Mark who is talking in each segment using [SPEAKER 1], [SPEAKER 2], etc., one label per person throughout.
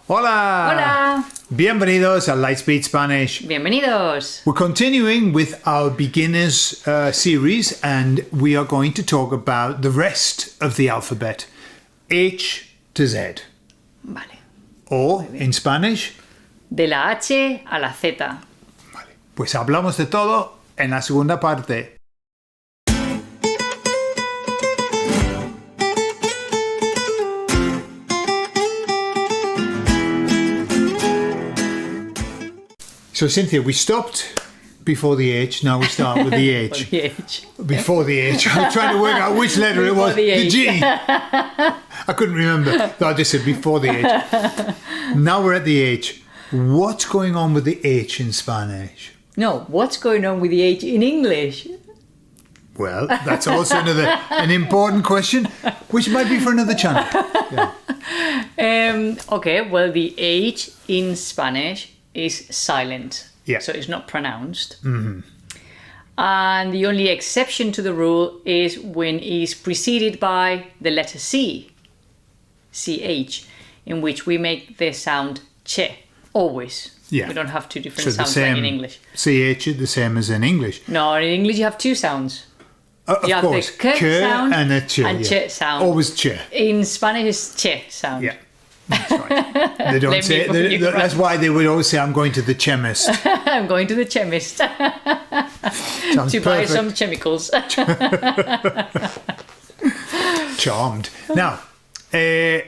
[SPEAKER 1] Hola!
[SPEAKER 2] Hola!
[SPEAKER 1] Bienvenidos a LightSpeed Spanish.
[SPEAKER 2] Bienvenidos!
[SPEAKER 1] We're continuing with our beginners series, and we are going to talk about the rest of the alphabet, H to Z.
[SPEAKER 2] Vale.
[SPEAKER 1] O, in Spanish,
[SPEAKER 2] De la H a la Z.
[SPEAKER 1] vale, pues hablamos de todo en la segunda parte. So, Cynthia, we stopped before the H. Now we start with the H.
[SPEAKER 2] The H.
[SPEAKER 1] Before the H. I was trying to work out which letter it was.
[SPEAKER 2] Before the H.
[SPEAKER 1] G. I couldn't remember. I just said before the H. Now we're at the H. What's going on with the H in Spanish?
[SPEAKER 2] No, what's going on with the H in English?
[SPEAKER 1] Well, that's also an important question, which might be for another channel. Yeah.
[SPEAKER 2] Okay, well, the H in Spanish is silent.
[SPEAKER 1] Yeah.
[SPEAKER 2] So it's not pronounced. Mm-hmm. And the only exception to the rule is when it's preceded by the letter C, CH, in which we make the sound che, always.
[SPEAKER 1] Yeah.
[SPEAKER 2] We don't have two different
[SPEAKER 1] So the
[SPEAKER 2] sounds like in
[SPEAKER 1] same
[SPEAKER 2] English.
[SPEAKER 1] CH is the same as in English.
[SPEAKER 2] No, in English you have two sounds.
[SPEAKER 1] Of
[SPEAKER 2] You have
[SPEAKER 1] course.
[SPEAKER 2] the k sound
[SPEAKER 1] and a che.
[SPEAKER 2] and
[SPEAKER 1] Yeah.
[SPEAKER 2] che sound.
[SPEAKER 1] Always che.
[SPEAKER 2] In Spanish it's che sound.
[SPEAKER 1] Yeah. That's right. They don't
[SPEAKER 2] Let
[SPEAKER 1] say
[SPEAKER 2] me put you
[SPEAKER 1] that's why they would always say, I'm going to the chemist.
[SPEAKER 2] I'm going to the chemist
[SPEAKER 1] Sounds
[SPEAKER 2] to buy
[SPEAKER 1] perfect.
[SPEAKER 2] some chemicals.
[SPEAKER 1] Charmed. Now, the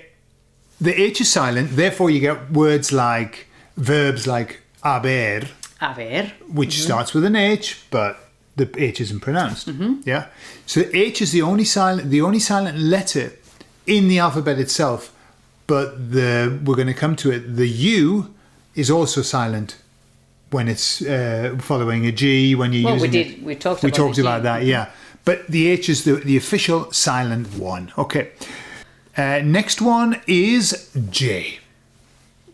[SPEAKER 1] H is silent, therefore you get words like verbs like haber,
[SPEAKER 2] A ver.
[SPEAKER 1] which starts with an H, but the H isn't pronounced. Yeah. So H is the only silent letter in the alphabet itself, but we're going to come to it. The U is also silent when it's following a G. When you're using it.
[SPEAKER 2] We talked
[SPEAKER 1] We
[SPEAKER 2] about
[SPEAKER 1] talked
[SPEAKER 2] the G.
[SPEAKER 1] about that, yeah. But the H is the official silent one. Okay. Next one is J.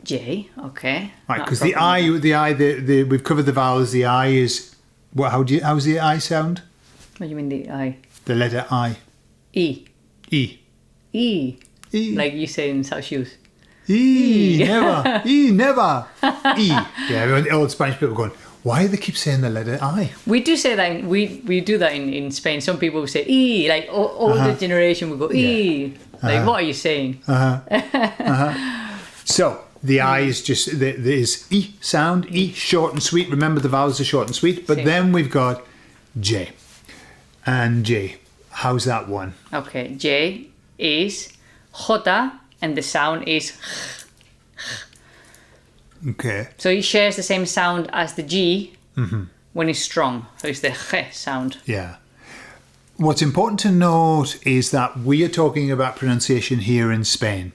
[SPEAKER 2] J, okay.
[SPEAKER 1] Right,
[SPEAKER 2] Not
[SPEAKER 1] because the
[SPEAKER 2] properly.
[SPEAKER 1] I, we've covered the vowels. The I is how's the I sound?
[SPEAKER 2] What do you mean the I?
[SPEAKER 1] The letter I.
[SPEAKER 2] E.
[SPEAKER 1] E.
[SPEAKER 2] E.
[SPEAKER 1] E.
[SPEAKER 2] Like you say in South Shoes.
[SPEAKER 1] E. Never. E. Never. E. Yeah, old Spanish people going, why do they keep saying the letter I?
[SPEAKER 2] We do say that, we do that in Spain. Some people say E, like older generation will go E. Like, what are you saying?
[SPEAKER 1] So the I is just there's E sound, E short and sweet. Remember the vowels are short and sweet. But
[SPEAKER 2] Sí.
[SPEAKER 1] then we've got J. And J. How's that one?
[SPEAKER 2] Okay, J is J and the sound is
[SPEAKER 1] Okay.
[SPEAKER 2] so it shares the same sound as the G when it's strong. So it's the J sound.
[SPEAKER 1] Yeah. What's important to note is that we are talking about pronunciation here in Spain.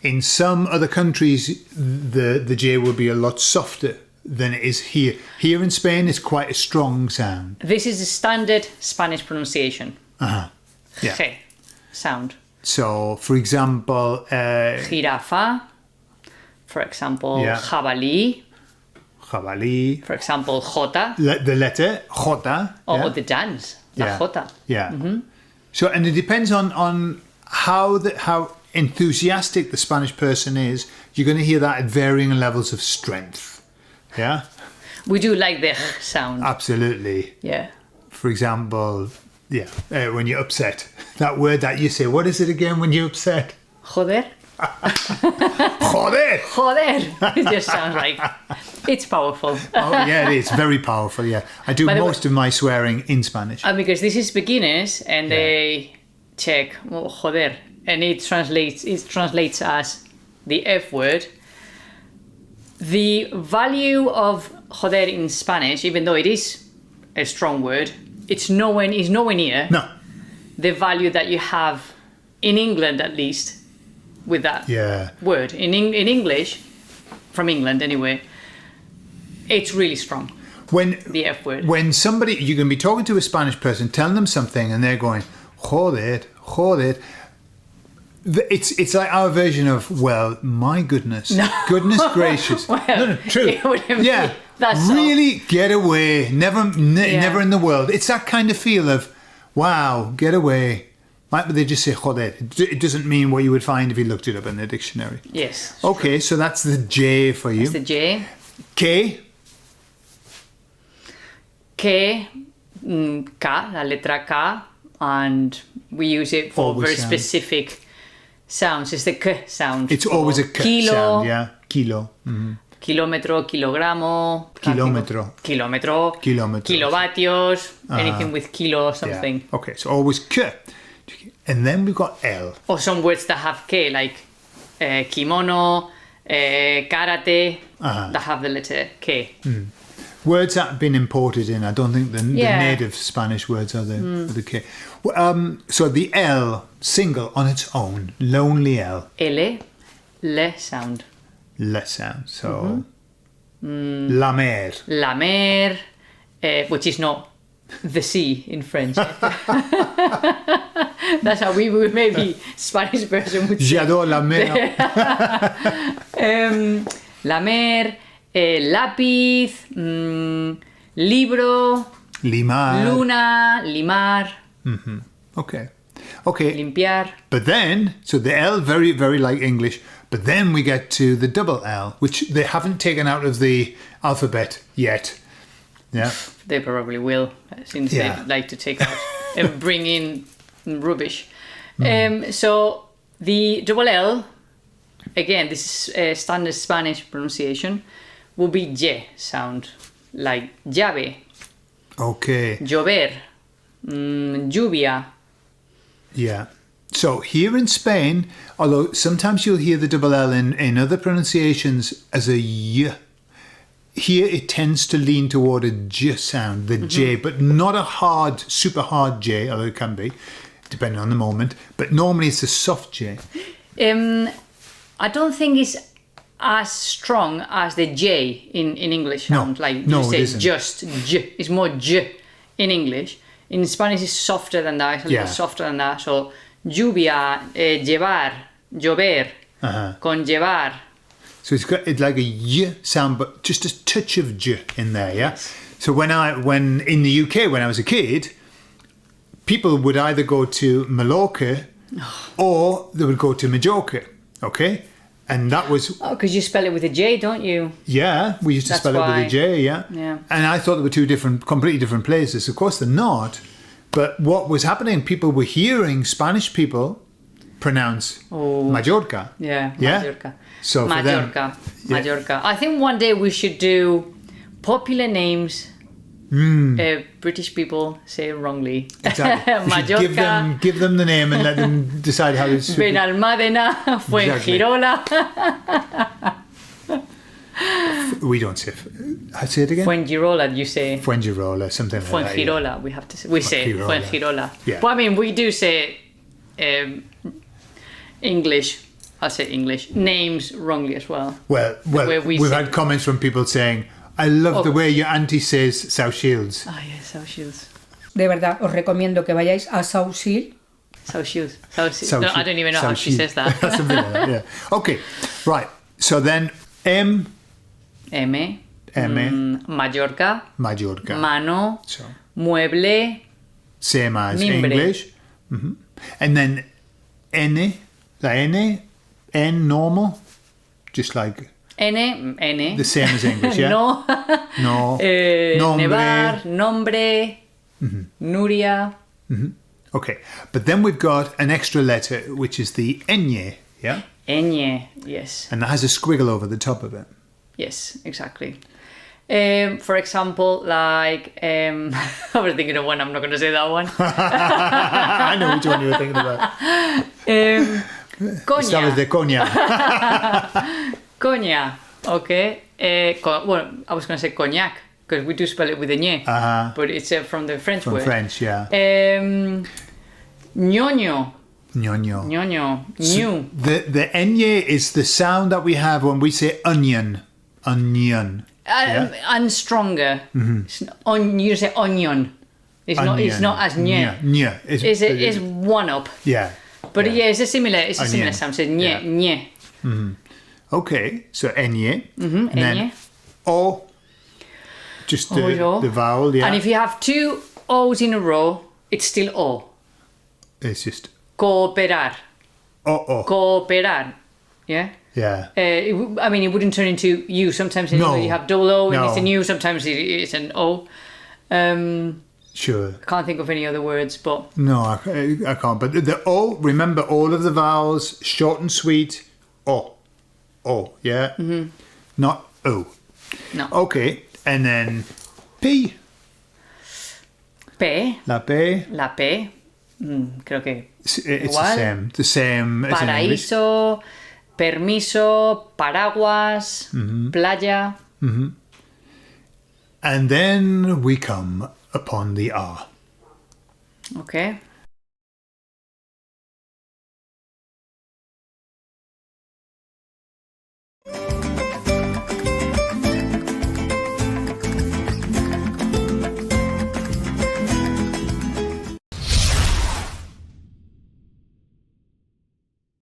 [SPEAKER 1] In some other countries, the J will be a lot softer than it is here. Here in Spain, it's quite a strong sound.
[SPEAKER 2] This is the standard Spanish pronunciation.
[SPEAKER 1] Yeah.
[SPEAKER 2] J sound.
[SPEAKER 1] So, for example,
[SPEAKER 2] Jirafa, for example,
[SPEAKER 1] Yeah.
[SPEAKER 2] jabalí,
[SPEAKER 1] jabalí,
[SPEAKER 2] for example, J,
[SPEAKER 1] the letter J.
[SPEAKER 2] or
[SPEAKER 1] yeah?
[SPEAKER 2] the dance, la
[SPEAKER 1] Yeah.
[SPEAKER 2] J.
[SPEAKER 1] Yeah. So, and it depends on how enthusiastic the Spanish person is. You're going to hear that at varying levels of strength. Yeah.
[SPEAKER 2] We do like the sound.
[SPEAKER 1] Absolutely.
[SPEAKER 2] Yeah.
[SPEAKER 1] For example, when you're upset, that word that you say. What is it again when you're upset?
[SPEAKER 2] Joder.
[SPEAKER 1] Joder.
[SPEAKER 2] Joder. It just sounds like it's powerful.
[SPEAKER 1] Oh yeah, it is very powerful. Yeah, I do
[SPEAKER 2] By the
[SPEAKER 1] most of my swearing in Spanish.
[SPEAKER 2] Because this is beginners and they check joder, and it translates as the F word. The value of joder in Spanish, even though it is a strong word, is nowhere near
[SPEAKER 1] No.
[SPEAKER 2] the value that you have in England, at least, with that
[SPEAKER 1] Yeah.
[SPEAKER 2] word. In English, from England anyway, it's really strong, the F word.
[SPEAKER 1] When somebody, you can be talking to a Spanish person, telling them something, and they're going, joder, joder. It's like our version of, well, my goodness.
[SPEAKER 2] No.
[SPEAKER 1] Goodness gracious.
[SPEAKER 2] Well,
[SPEAKER 1] no, true.
[SPEAKER 2] it wouldn't be
[SPEAKER 1] Yeah.
[SPEAKER 2] that
[SPEAKER 1] Really get away. Never in the world. It's that kind of feel of, wow, get away. Might they just say joder? It doesn't mean what you would find if you looked it up in the dictionary.
[SPEAKER 2] Yes.
[SPEAKER 1] Okay, so that's the J for you.
[SPEAKER 2] That's the J.
[SPEAKER 1] K.
[SPEAKER 2] K, K, la letra K, and we use it for
[SPEAKER 1] Always
[SPEAKER 2] very
[SPEAKER 1] sound.
[SPEAKER 2] specific sounds. It's the K sound.
[SPEAKER 1] It's always a K
[SPEAKER 2] kilo,
[SPEAKER 1] sound, yeah. Kilo. Mm-hmm.
[SPEAKER 2] Kilómetro, kilogramo.
[SPEAKER 1] Kilómetro.
[SPEAKER 2] Kilómetro.
[SPEAKER 1] Kilometros.
[SPEAKER 2] Kilovatios. Anything with kilo or something.
[SPEAKER 1] Yeah. Okay, so always K. And then we've got L.
[SPEAKER 2] Or some words that have K, like kimono, karate, that have the letter K.
[SPEAKER 1] Words that have been imported in. I don't think the
[SPEAKER 2] Yeah.
[SPEAKER 1] native Spanish words are the with the K. So the L, single on its own, lonely L.
[SPEAKER 2] L, le sound.
[SPEAKER 1] Less sound. So la mer.
[SPEAKER 2] La mer, which is not the sea in French. That's how we would maybe Spanish version would say.
[SPEAKER 1] J'adore la mer.
[SPEAKER 2] La mer, lápiz, libro,
[SPEAKER 1] Limar.
[SPEAKER 2] luna, limar,
[SPEAKER 1] Okay. Okay.
[SPEAKER 2] limpiar.
[SPEAKER 1] But then, so the L, very, very like English, but then we get to the double L, which they haven't taken out of the alphabet yet. Yeah.
[SPEAKER 2] They probably will, since
[SPEAKER 1] Yeah.
[SPEAKER 2] they like to take out and bring in rubbish. So the double L, again, this is standard Spanish pronunciation, will be J sound, like llave,
[SPEAKER 1] Okay.
[SPEAKER 2] llover, lluvia.
[SPEAKER 1] Yeah. So here in Spain, although sometimes you'll hear the double L in other pronunciations as a Y, here it tends to lean toward a J sound, the J, but not a hard, super hard J, although it can be, depending on the moment. But normally it's a soft J.
[SPEAKER 2] I don't think it's as strong as the J in English sound. Like
[SPEAKER 1] no,
[SPEAKER 2] you
[SPEAKER 1] it
[SPEAKER 2] say
[SPEAKER 1] isn't.
[SPEAKER 2] just J. It's more J in English. In Spanish it's softer than that. It's a little softer than that. So lluvia, llevar, llover, conllevar.
[SPEAKER 1] So it's like a Y sound, but just a touch of J in there, yeah?
[SPEAKER 2] Yes.
[SPEAKER 1] So when in the UK, when I was a kid, people would either go to Mallorca or they would go to Majorca, okay? And that was,
[SPEAKER 2] Oh, because you spell it with a J, don't you?
[SPEAKER 1] yeah, we used to
[SPEAKER 2] That's
[SPEAKER 1] spell it
[SPEAKER 2] why.
[SPEAKER 1] with a J, yeah?
[SPEAKER 2] Yeah.
[SPEAKER 1] And I thought they were two completely different places. Of course they're not. But what was happening, people were hearing Spanish people pronounce Mallorca.
[SPEAKER 2] Yeah,
[SPEAKER 1] Yeah?
[SPEAKER 2] Mallorca.
[SPEAKER 1] So for them,
[SPEAKER 2] Mallorca,
[SPEAKER 1] yeah.
[SPEAKER 2] Mallorca. I think one day we should do popular names British people say
[SPEAKER 1] Hmm.
[SPEAKER 2] wrongly.
[SPEAKER 1] Exactly. You should
[SPEAKER 2] Mallorca,
[SPEAKER 1] give them the name and let them decide how to speak.
[SPEAKER 2] Benalmádena, Fuengirola.
[SPEAKER 1] We don't say. Say it again.
[SPEAKER 2] Fuengirola, you say.
[SPEAKER 1] Fuengirola, something like that.
[SPEAKER 2] Fuengirola, we have to say. We say
[SPEAKER 1] Fuengirola.
[SPEAKER 2] Fuengirola.
[SPEAKER 1] Yeah.
[SPEAKER 2] But I mean, we do say English. I'll say English names wrongly as well.
[SPEAKER 1] Well,
[SPEAKER 2] way we
[SPEAKER 1] we've
[SPEAKER 2] say-
[SPEAKER 1] had comments from people saying, "I love the way your auntie says South Shields."
[SPEAKER 2] Oh yes, South Shields.
[SPEAKER 3] De verdad, os recomiendo que vayáis a Sausil.
[SPEAKER 2] South Shields. South Shields.
[SPEAKER 1] South
[SPEAKER 2] No, I
[SPEAKER 1] Shields.
[SPEAKER 2] don't even know how
[SPEAKER 1] South
[SPEAKER 2] she
[SPEAKER 1] Shields.
[SPEAKER 2] says that.
[SPEAKER 1] Something like that, yeah. Okay, right. So then M,
[SPEAKER 2] M. Mallorca.
[SPEAKER 1] Mallorca.
[SPEAKER 2] Mano.
[SPEAKER 1] So
[SPEAKER 2] Mueble.
[SPEAKER 1] same as
[SPEAKER 2] Mimbre.
[SPEAKER 1] English. And then N, the N normal, just like
[SPEAKER 2] N.
[SPEAKER 1] the same as English, yeah?
[SPEAKER 2] No.
[SPEAKER 1] No.
[SPEAKER 2] Nevar. Nombre. Nuria.
[SPEAKER 1] Okay, but then we've got an extra letter, which is the Ñ, yeah?
[SPEAKER 2] Ñ. Yes.
[SPEAKER 1] And that has a squiggle over the top of it.
[SPEAKER 2] Yes, exactly. For example, like I was thinking of one. I'm not going to say that one.
[SPEAKER 1] I know which one you were thinking about.
[SPEAKER 2] Coña.
[SPEAKER 1] That was the coña.
[SPEAKER 2] Coña. Okay. Well, I was going to say cognac because we do spell it with a ñ, but it's from the French
[SPEAKER 1] From
[SPEAKER 2] word.
[SPEAKER 1] French, yeah.
[SPEAKER 2] Ñoño.
[SPEAKER 1] Ñoño.
[SPEAKER 2] Ñoño. New.
[SPEAKER 1] The Ñ is the sound that we have when we say onion. Onion.
[SPEAKER 2] And stronger. It's you say onion. It's not. It's not as ñ.
[SPEAKER 1] Ñ.
[SPEAKER 2] It's one up.
[SPEAKER 1] Yeah.
[SPEAKER 2] But yeah, it's a similar
[SPEAKER 1] Onion.
[SPEAKER 2] sound. So ñ,
[SPEAKER 1] Yeah.
[SPEAKER 2] ñ.
[SPEAKER 1] Okay, so Ñ. And then
[SPEAKER 2] Ñ.
[SPEAKER 1] O. Just the
[SPEAKER 2] O.
[SPEAKER 1] vowel, yeah.
[SPEAKER 2] And if you have two O's in a row, it's still O.
[SPEAKER 1] It's just
[SPEAKER 2] Cooperar. Cooperar. Yeah?
[SPEAKER 1] Yeah.
[SPEAKER 2] I mean, it wouldn't turn into you. Sometimes in
[SPEAKER 1] No.
[SPEAKER 2] English you have double O and
[SPEAKER 1] No.
[SPEAKER 2] it's an U. Sometimes it's an O.
[SPEAKER 1] Sure.
[SPEAKER 2] Can't think of any other words, but
[SPEAKER 1] No, I can't. But the O, remember all of the vowels, short and sweet. O. O, yeah? Mm-hmm. Not O.
[SPEAKER 2] no.
[SPEAKER 1] Okay. And then P.
[SPEAKER 2] P.
[SPEAKER 1] La P.
[SPEAKER 2] La P. Creo que
[SPEAKER 1] It's
[SPEAKER 2] igual.
[SPEAKER 1] the same as in English.
[SPEAKER 2] Paraíso, permiso, paraguas, playa.
[SPEAKER 1] And then we come upon the R.
[SPEAKER 2] Okay.